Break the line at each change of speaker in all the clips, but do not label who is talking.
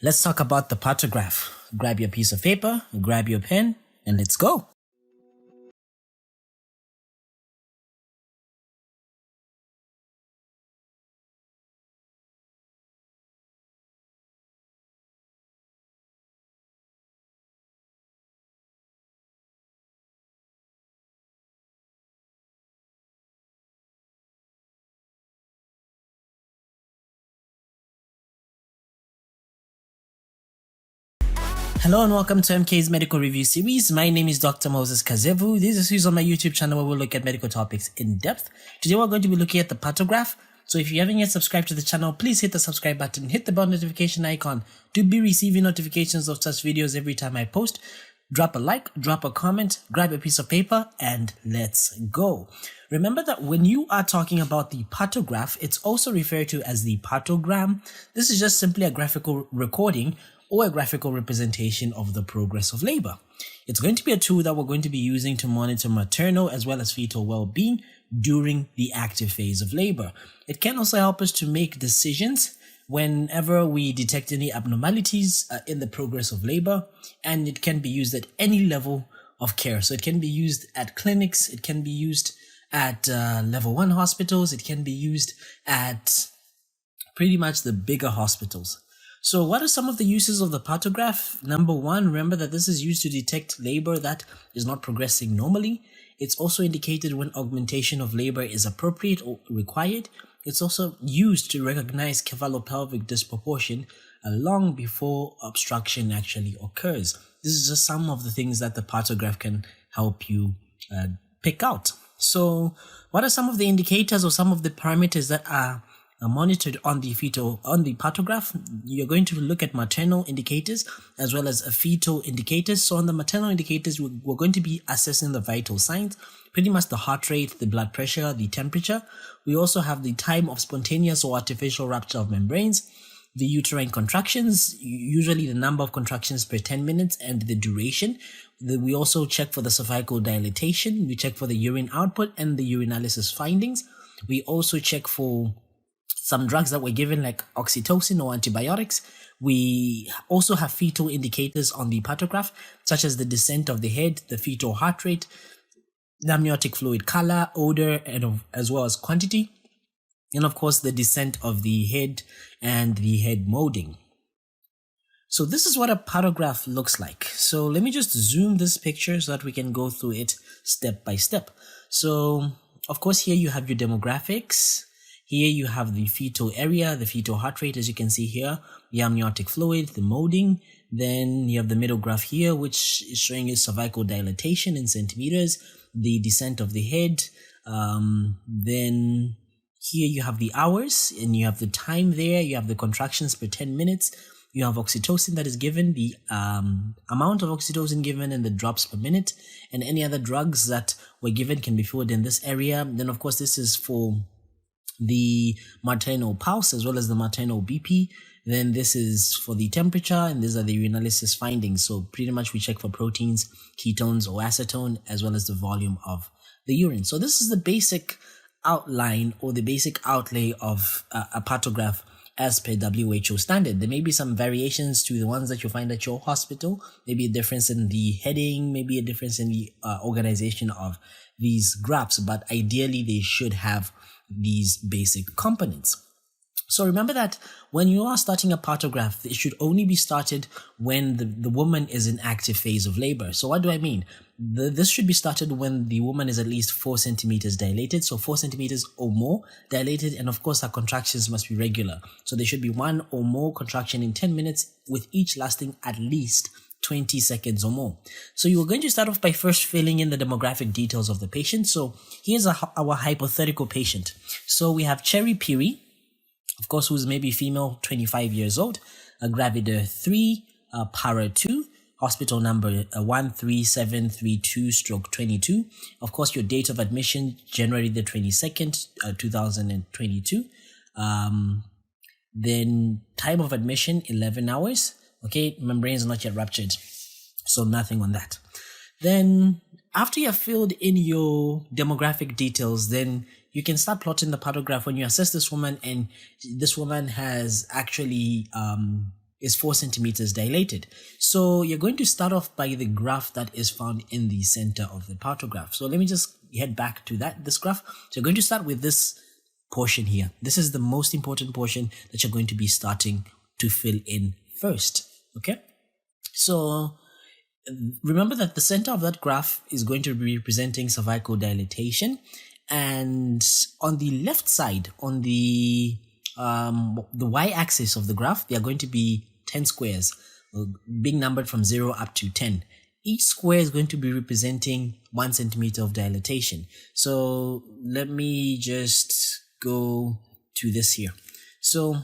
Let's talk about the Partograph. Grab your piece of paper, grab your pen, and let's go. Hello and welcome to MK's Medical Review Series. My name is Dr. Moses Kazevu. This is a series on my YouTube channel where we'll look at medical topics in depth. Today we're going to be looking at the Partograph. So if you haven't yet subscribed to the channel, please hit the subscribe button, hit the bell notification icon to be receiving notifications of such videos every time I post. Drop a like, drop a comment, grab a piece of paper, and let's go. Remember that when you are talking about the Partograph, it's also referred to as the partogram. This is just simply a graphical recording or a graphical representation of the progress of labor. It's going to be a tool that we're going to be using to monitor maternal as well as fetal well-being during the active phase of labor. It can also help us to make decisions whenever we detect any abnormalities in the progress of labor, and it can be used at any level of care. So it can be used at clinics, it can be used at level 1 hospitals, it can be used at pretty much the bigger hospitals. So what are some of the uses of the Partograph? Number one, remember that this is used to detect labor that is not progressing normally. It's also indicated when augmentation of labor is appropriate or required. It's also used to recognize cephalopelvic disproportion long before obstruction actually occurs. This is just some of the things that the Partograph can help you pick out. So what are some of the indicators or some of the parameters that are monitored on the Partograph? You're going to look at maternal indicators as well as fetal indicators. So on the maternal indicators, we're going to be assessing the vital signs, pretty much the heart rate, the blood pressure, the temperature. We also have the time of spontaneous or artificial rupture of membranes, the uterine contractions, usually the number of contractions per 10 minutes and the duration. We also check for the cervical dilatation. We check for the urine output and the urinalysis findings. We also check for some drugs that were given like oxytocin or antibiotics. We also have fetal indicators on the Partograph, such as the descent of the head, the fetal heart rate, the amniotic fluid color, odor, and as well as quantity. And of course, the descent of the head and the head molding. So this is what a Partograph looks like. So let me just zoom this picture so that we can go through it step by step. So of course, here you have your demographics. Here you have the fetal area, the fetal heart rate, as you can see here, the amniotic fluid, the molding. Then you have the middle graph here, which is showing you cervical dilatation in centimeters, the descent of the head. Then here you have the hours and you have the time there. You have the contractions per 10 minutes. You have oxytocin that is given, the amount of oxytocin given and the drops per minute. And any other drugs that were given can be filled in this area. Then, of course, this is for the maternal pulse as well as the maternal BP. Then this is for the temperature, and these are the urinalysis findings. So pretty much we check for proteins, ketones or acetone, as well as the volume of the urine. So this is the basic outline or the basic outlay of a Partograph as per WHO standard. There may be some variations to the ones that you find at your hospital, maybe a difference in the heading, maybe a difference in the organization of these graphs, but ideally they should have these basic components. So remember that when you are starting a Partograph, it should only be started when the woman is in active phase of labor. So what do I mean? This should be started when the woman is at least 4 centimeters dilated, so 4 centimeters or more dilated, and of course her contractions must be regular. So there should be 1 or more contraction in 10 minutes, with each lasting at least 20 seconds or more. So you're going to start off by first filling in the demographic details of the patient. So here's our hypothetical patient. So we have Cherry Piri, of course, who's maybe female, 25 years old, a gravida 3, para 2, hospital number 13732/22. Of course, your date of admission, January the 22nd, 2022. Then time of admission, 11 hours. Okay, membranes are not yet ruptured, so nothing on that. Then after you have filled in your demographic details, then you can start plotting the Partograph when you assess this woman, and this woman has actually is 4 centimeters dilated. So you're going to start off by the graph that is found in the center of the partograph. So let me just head back to this graph. So you're going to start with this portion here. This is the most important portion that you're going to be starting to fill in first. Okay. So remember that the center of that graph is going to be representing cervical dilatation. And on the left side, on the y-axis of the graph, there are going to be 10 squares being numbered from 0 up to 10. Each square is going to be representing 1 centimeter of dilatation. So let me just go to this here. So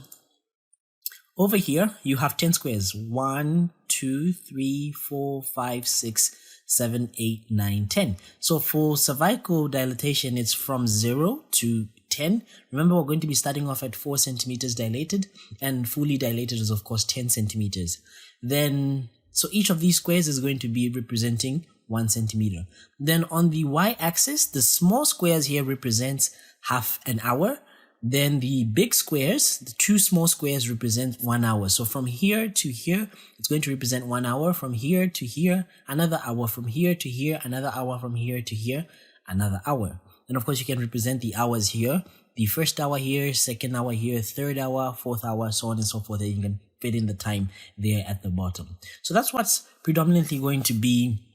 over here, you have 10 squares. 1, 2, 3, 4, 5, 6, 7, 8, 9, 10. So for cervical dilatation, it's from 0 to 10. Remember, we're going to be starting off at 4 centimeters dilated, and fully dilated is of course 10 centimeters. Then, so each of these squares is going to be representing 1 centimeter. Then on the y-axis, the small squares here represents half an hour. Then the big squares, the 2 small squares, represent 1 hour. So from here to here, it's going to represent 1 hour. From here to here, another hour. From here to here, another hour. From here to here, another hour. And of course, you can represent the hours here. The first hour here, second hour here, third hour, fourth hour, so on and so forth. And you can fit in the time there at the bottom. So that's what's predominantly going to be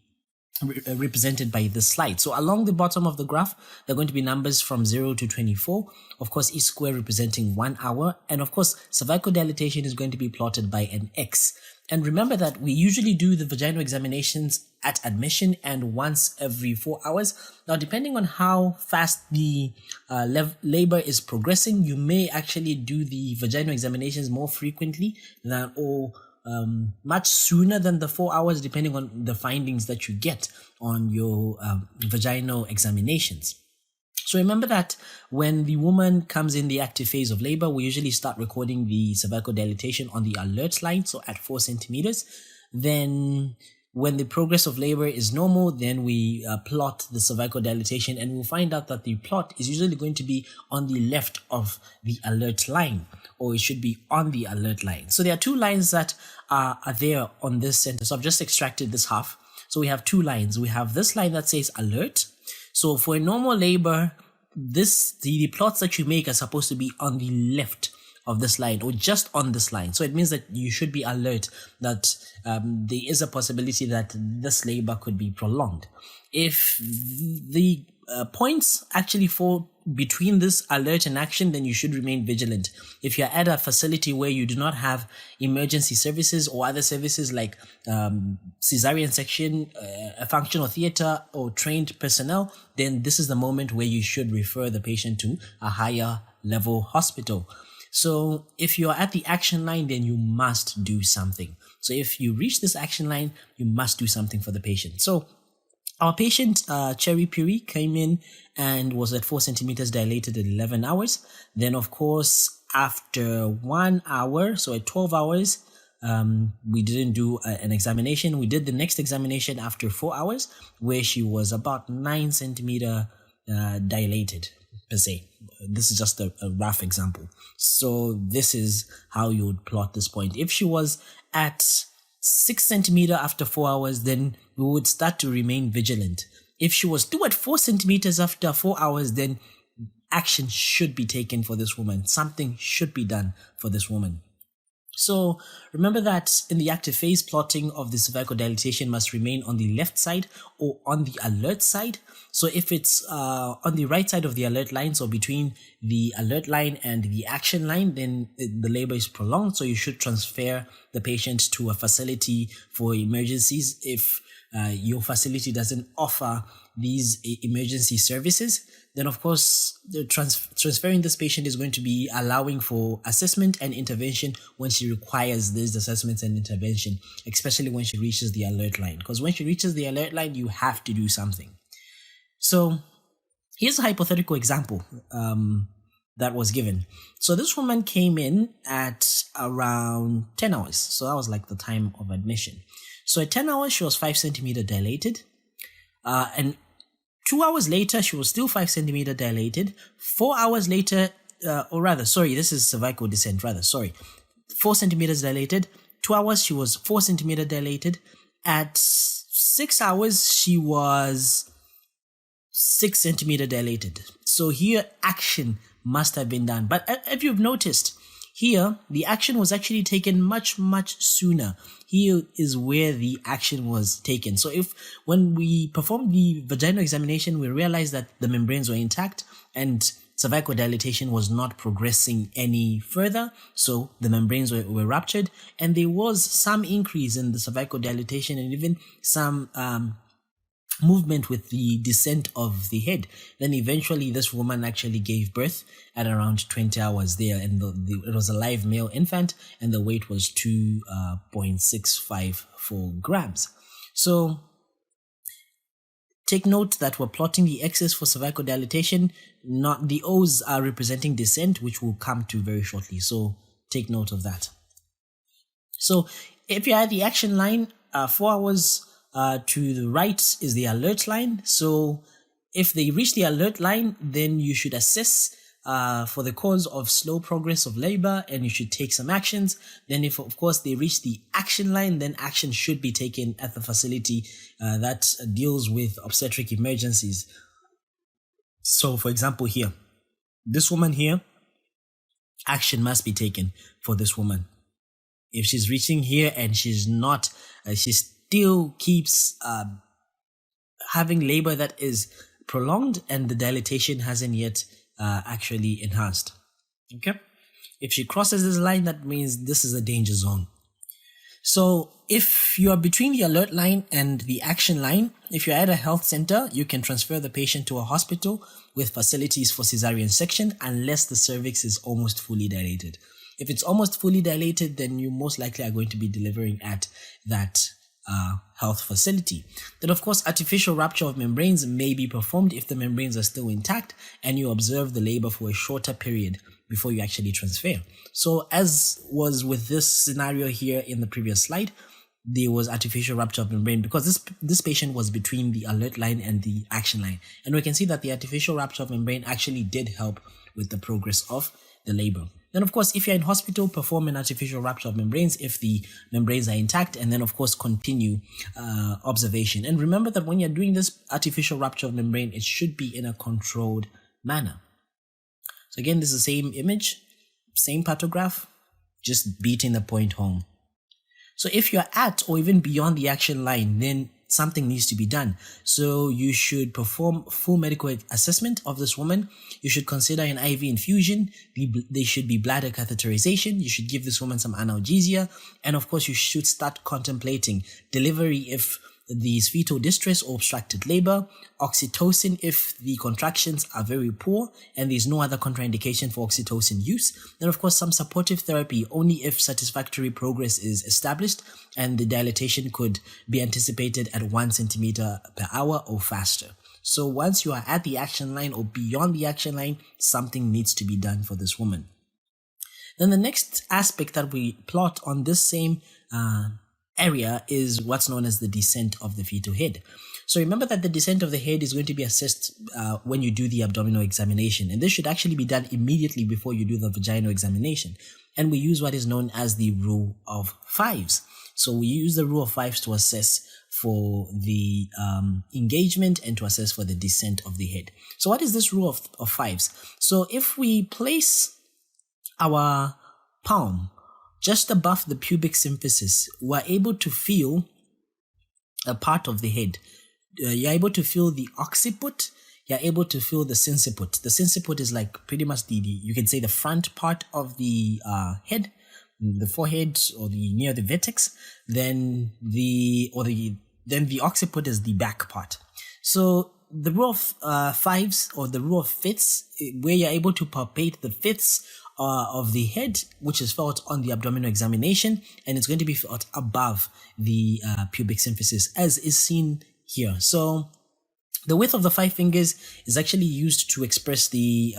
represented by this slide. So along the bottom of the graph, there are going to be numbers from 0 to 24. Of course, each square representing 1 hour. And of course, cervical dilatation is going to be plotted by an X. And remember that we usually do the vaginal examinations at admission and once every 4 hours. Now, depending on how fast the labor is progressing, you may actually do the vaginal examinations more frequently than much sooner than the 4 hours, depending on the findings that you get on your vaginal examinations. So remember that when the woman comes in the active phase of labor, we usually start recording the cervical dilatation on the alert line, so at 4 centimeters. Then when the progress of labor is normal, then we plot the cervical dilatation, and we'll find out that the plot is usually going to be on the left of the alert line, or it should be on the alert line. So there are 2 lines that are there on this center. So I've just extracted this half. So we have 2 lines. We have this line that says alert. So for a normal labor, the plots that you make are supposed to be on the left of this line, or just on this line. So it means that you should be alert that there is a possibility that this labor could be prolonged. If the points actually fall between this alert and action, then you should remain vigilant. If you're at a facility where you do not have emergency services or other services like cesarean section, a functional theater, or trained personnel, then this is the moment where you should refer the patient to a higher level hospital. So if you're at the action line, then you must do something. So if you reach this action line, you must do something for the patient. So our patient, Cherry Piri, came in and was at 4 centimeters dilated at 11 hours. Then, of course, after 1 hour, so at 12 hours, we didn't do an examination. We did the next examination after 4 hours, where she was about 9 centimeter dilated, per se. This is just a rough example. So this is how you would plot this point. If she was at 6 centimeter after 4 hours, then we would start to remain vigilant. If she was still at 4 centimeters after 4 hours, then action should be taken for this woman. Something should be done for this woman. So remember that in the active phase, plotting of the cervical dilatation must remain on the left side or on the alert side. So if it's on the right side of the alert line, so between the alert line and the action line, then the labor is prolonged. So you should transfer the patient to a facility for emergencies if your facility doesn't offer these emergency services. Then of course, the transferring this patient is going to be allowing for assessment and intervention when she requires these assessments and intervention, especially when she reaches the alert line. Because when she reaches the alert line, you have to do something. So here's a hypothetical example that was given. So this woman came in at around 10 hours. So that was like the time of admission. So at 10 hours, she was 5 centimeter dilated. And 2 hours later, she was still 5 centimeter dilated. 4 hours later, this is cervical descent, 4 centimeters dilated. 2 hours, she was 4 centimeter dilated. At 6 hours, she was 6 centimeter dilated. So here, action must have been done. But if you've noticed, here, the action was actually taken much, much sooner. Here is where the action was taken. So when we performed the vaginal examination, we realized that the membranes were intact and cervical dilatation was not progressing any further. So the membranes were ruptured, and there was some increase in the cervical dilatation and even some movement with the descent of the head. Then eventually this woman actually gave birth at around 20 hours there, and it was a live male infant, and the weight was 2.654 grams. So take note that we're plotting the X's for cervical dilatation, not the O's are representing descent, which we'll come to very shortly. So take note of that. So if you're at the action line, 4 hours to the right is the alert line. So if they reach the alert line, then you should assess for the cause of slow progress of labor, and you should take some actions. Then if of course they reach the action line, then action should be taken at the facility that deals with obstetric emergencies. So for example here, this woman here, action must be taken for this woman. If she's reaching here and she's not, she still keeps having labor that is prolonged and the dilatation hasn't yet actually enhanced. Okay, if she crosses this line, that means this is a danger zone. So if you are between the alert line and the action line, if you're at a health center, you can transfer the patient to a hospital with facilities for cesarean section unless the cervix is almost fully dilated. If it's almost fully dilated, then you most likely are going to be delivering at that health facility. Then of course, artificial rupture of membranes may be performed if the membranes are still intact and you observe the labor for a shorter period before you actually transfer. So as was with this scenario here in the previous slide, there was artificial rupture of membrane because this patient was between the alert line and the action line. And we can see that the artificial rupture of membrane actually did help with the progress of the labor. Then, of course, if you're in hospital, perform an artificial rupture of membranes if the membranes are intact, and then, of course, continue observation. And remember that when you're doing this artificial rupture of membrane, it should be in a controlled manner. So again, this is the same image, same partograph, just beating the point home. So if you're at or even beyond the action line, then something needs to be done. So you should perform full medical assessment of this woman. You should consider an IV infusion. There should be bladder catheterization. You should give this woman some analgesia. And of course, you should start contemplating delivery if there's fetal distress or obstructed labor, oxytocin if the contractions are very poor and there's no other contraindication for oxytocin use. Then of course some supportive therapy only if satisfactory progress is established and the dilatation could be anticipated at 1 centimeter per hour or faster. So once you are at the action line or beyond the action line, something needs to be done for this woman. Then the next aspect that we plot on this same area is what's known as the descent of the fetal head. So remember that the descent of the head is going to be assessed when you do the abdominal examination, and this should actually be done immediately before you do the vaginal examination. And we use what is known as the rule of fives. So we use the rule of fives to assess for the engagement and to assess for the descent of the head. So what is this rule of fives? So if we place our palm just above the pubic symphysis, we're able to feel a part of the head. You're able to feel the occiput, you're able to feel the sinciput. The sinciput is like pretty much you can say the front part of the head, the forehead or near the vertex. Then the occiput is the back part. So the rule of fives or the rule of fifths, where you're able to palpate the fifths of the head, which is felt on the abdominal examination, and it's going to be felt above the pubic symphysis, as is seen here. So the width of the 5 fingers is actually used to express the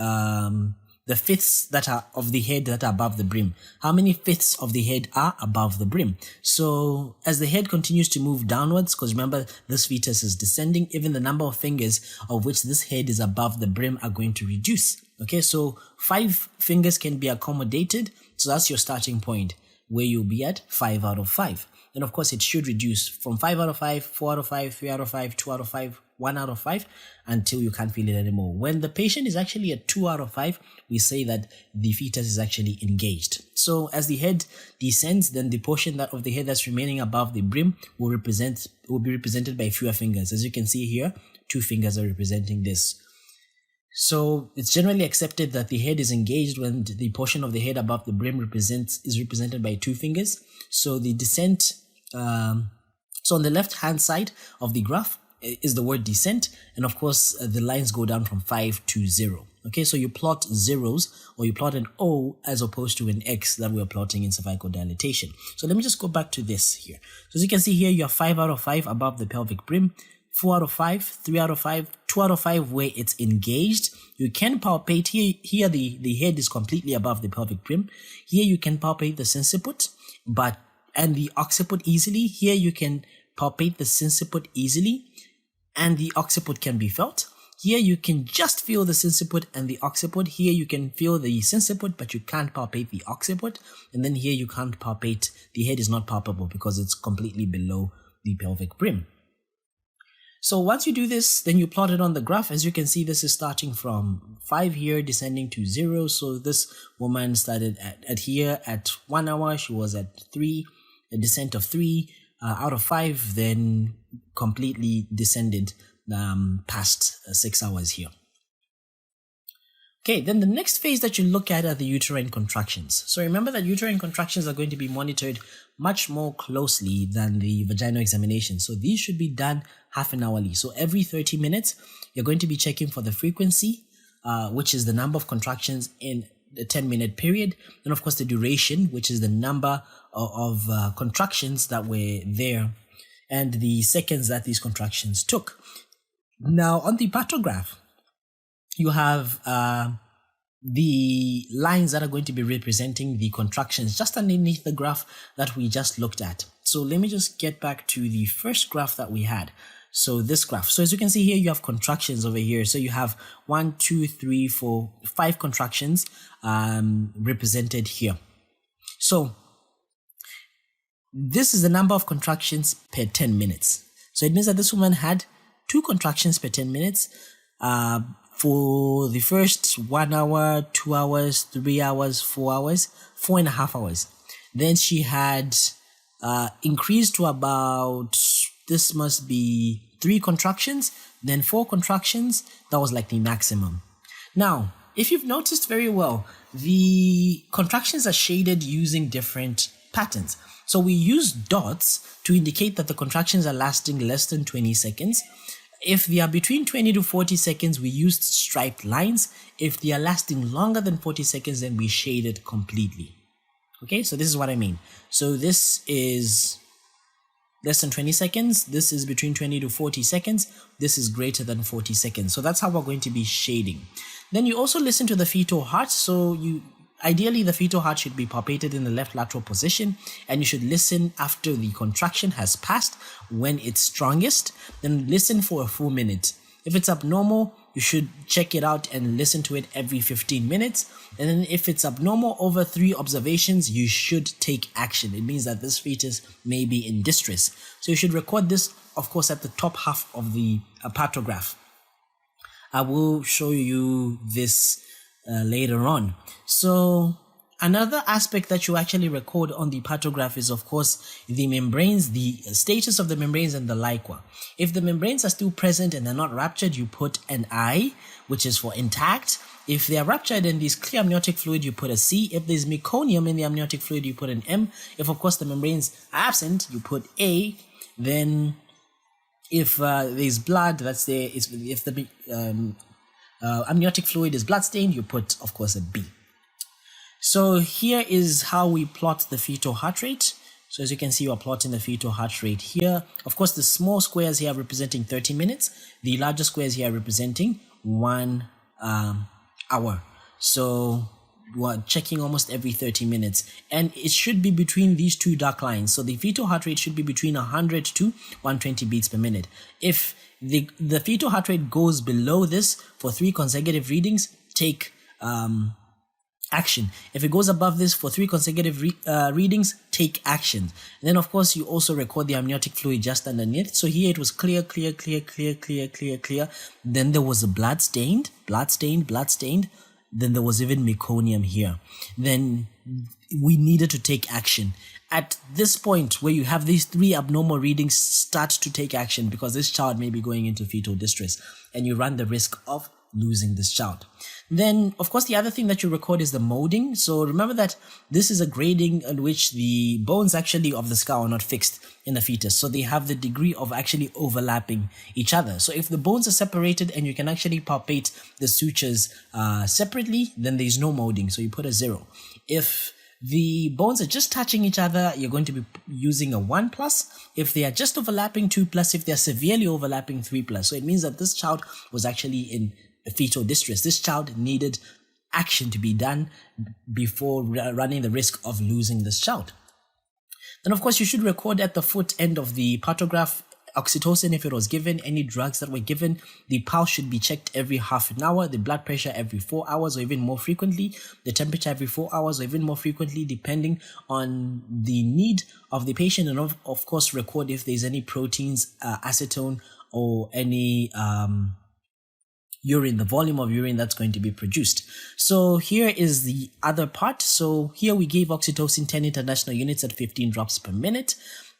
fifths that are of the head that are above the brim. How many fifths of the head are above the brim? So as the head continues to move downwards, because remember this fetus is descending, even the number of fingers of which this head is above the brim are going to reduce. Okay, so 5 fingers can be accommodated. So that's your starting point. where you'll be at 5 out of 5. And of course, it should reduce from 5 out of 5, 4 out of 5, 3 out of 5, 2 out of 5, 1 out of 5, until you can't feel it anymore. When the patient is actually at 2 out of 5, we say that the fetus is actually engaged. So as the head descends, then the portion of the head that's remaining above the brim will be represented by fewer fingers. As you can see here, 2 fingers are representing this. So it's generally accepted that the head is engaged when the portion of the head above the brim is represented by 2 fingers. So the descent, so on the left hand side of the graph is the word descent, and of course the lines go down from 5 to 0. Okay, so you plot zeros, or you plot an O as opposed to an X that we're plotting in cervical dilatation. So let me just go back to this here. So as you can see here, you have 5 out of 5 above the pelvic brim, 4 out of 5, 3 out of 5, 2 out of 5 where it's engaged. You can palpate here the head is completely above the pelvic brim. Here you can palpate the sinciput and the occiput easily. Here you can palpate the sinciput easily and the occiput can be felt. Here you can just feel the sinciput and the occiput. Here you can feel the sinciput, but you can't palpate the occiput. And then here you can't palpate, the head is not palpable because it's completely below the pelvic brim. So once you do this, then you plot it on the graph. As you can see, this is starting from 5 here, descending to 0. So this woman started at here at 1 hour. She was at 3, a descent of 3 out of 5, then completely descended past 6 hours here. Okay, then the next phase that you look at are the uterine contractions. So remember that uterine contractions are going to be monitored much more closely than the vaginal examination. So these should be done half an hourly. So every 30 minutes, you're going to be checking for the frequency, which is the number of contractions in a 10-minute period. And of course, the duration, which is the number of contractions that were there and the seconds that these contractions took. Now, on the Partograph, you have the lines that are going to be representing the contractions just underneath the graph that we just looked at. So let me just get back to the first graph that we had. So this graph. So as you can see here, you have contractions over here. So you have 1, 2, 3, 4, 5 contractions represented here. So this is the number of contractions per 10 minutes. So it means that this woman had 2 contractions per 10 minutes. For the first 1 hour, 2 hours, 3 hours, 4 hours, 4.5 hours. Then she had increased to about, this must be 3 contractions, then 4 contractions. That was like the maximum. Now, if you've noticed very well, the contractions are shaded using different patterns. So we use dots to indicate that the contractions are lasting less than 20 seconds. If they are between 20 to 40 seconds, we used striped lines. If they are lasting longer than 40 seconds, then we shade it completely. Okay, so this is what I mean. So this is less than 20 seconds. This is between 20 to 40 seconds. This is greater than 40 seconds. So that's how we're going to be shading. Then you also listen to the fetal heart. So ideally, the fetal heart should be palpated in the left lateral position, and you should listen after the contraction has passed when it's strongest. Then listen for a full minute. If it's abnormal, you should check it out and listen to it every 15 minutes. And then if it's abnormal over 3 observations, you should take action. It means that this fetus may be in distress. So you should record this, of course, at the top half of the Partograph. I will show you this later on. So another aspect that you actually record on the Partograph is, of course, the membranes, the status of the membranes and the liqua. If the membranes are still present and they're not ruptured, you put an I, which is for intact. If they are ruptured and there's clear amniotic fluid, you put a C. If there's meconium in the amniotic fluid, you put an M. If, of course, the membranes are absent, you put A. Then if there's blood that's there, if the amniotic fluid is bloodstained, you put, of course, a B. So here is how we plot the fetal heart rate. So as you can see, we're plotting the fetal heart rate here. Of course, the small squares here are representing 30 minutes. The larger squares here are representing 1 hour. So we're checking almost every 30 minutes. And it should be between these 2 dark lines. So the fetal heart rate should be between 100 to 120 beats per minute. If the fetal heart rate goes below this for 3 consecutive readings, take action. If it goes above this for 3 consecutive readings, take action. And then of course you also record the amniotic fluid just underneath. So here it was clear, clear, clear, clear, clear, clear, clear. Then there was a blood stained. Then there was even meconium here. Then we needed to take action. At this point where you have these 3 abnormal readings, start to take action, because this child may be going into fetal distress and you run the risk of losing this child. Then, of course, the other thing that you record is the molding. So remember that this is a grading in which the bones actually of the skull are not fixed in the fetus. So they have the degree of actually overlapping each other. So if the bones are separated and you can actually palpate the sutures separately, then there's no molding. So you put a 0. If the bones are just touching each other, you're going to be using a 1+. If they are just overlapping, 2+. If they're severely overlapping, 3+. So it means that this child was actually in fetal distress. This child needed action to be done before running the risk of losing this child. Then of course you should record at the foot end of the Partograph oxytocin if it was given, any drugs that were given. The pulse should be checked every half an hour, the blood pressure every 4 hours or even more frequently, the temperature every 4 hours or even more frequently, depending on the need of the patient. And of course record if there's any proteins, acetone, or any urine, the volume of urine that's going to be produced. So here is the other part. So here we gave oxytocin 10 international units at 15 drops per minute.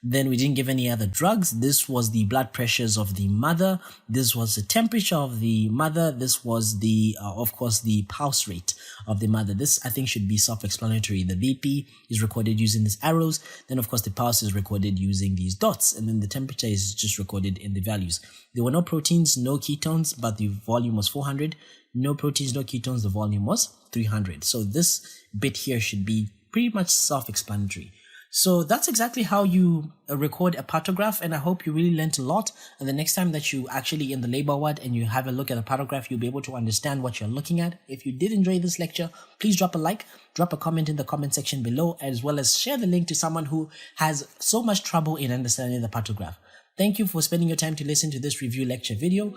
Then we didn't give any other drugs. This was the blood pressures of the mother. This was the temperature of the mother. This was the, of course, the pulse rate of the mother. This, I think, should be self-explanatory. The BP is recorded using these arrows. Then, of course, the pulse is recorded using these dots. And then the temperature is just recorded in the values. There were no proteins, no ketones, but the volume was 400. No proteins, no ketones, the volume was 300. So this bit here should be pretty much self-explanatory. So that's exactly how you record a Partograph, and I hope you really learned a lot. And the next time that you actually in the labor ward and you have a look at a Partograph, you'll be able to understand what you're looking at. If you did enjoy this lecture, please drop a like, drop a comment in the comment section below, as well as share the link to someone who has so much trouble in understanding the Partograph. Thank you for spending your time to listen to this review lecture video.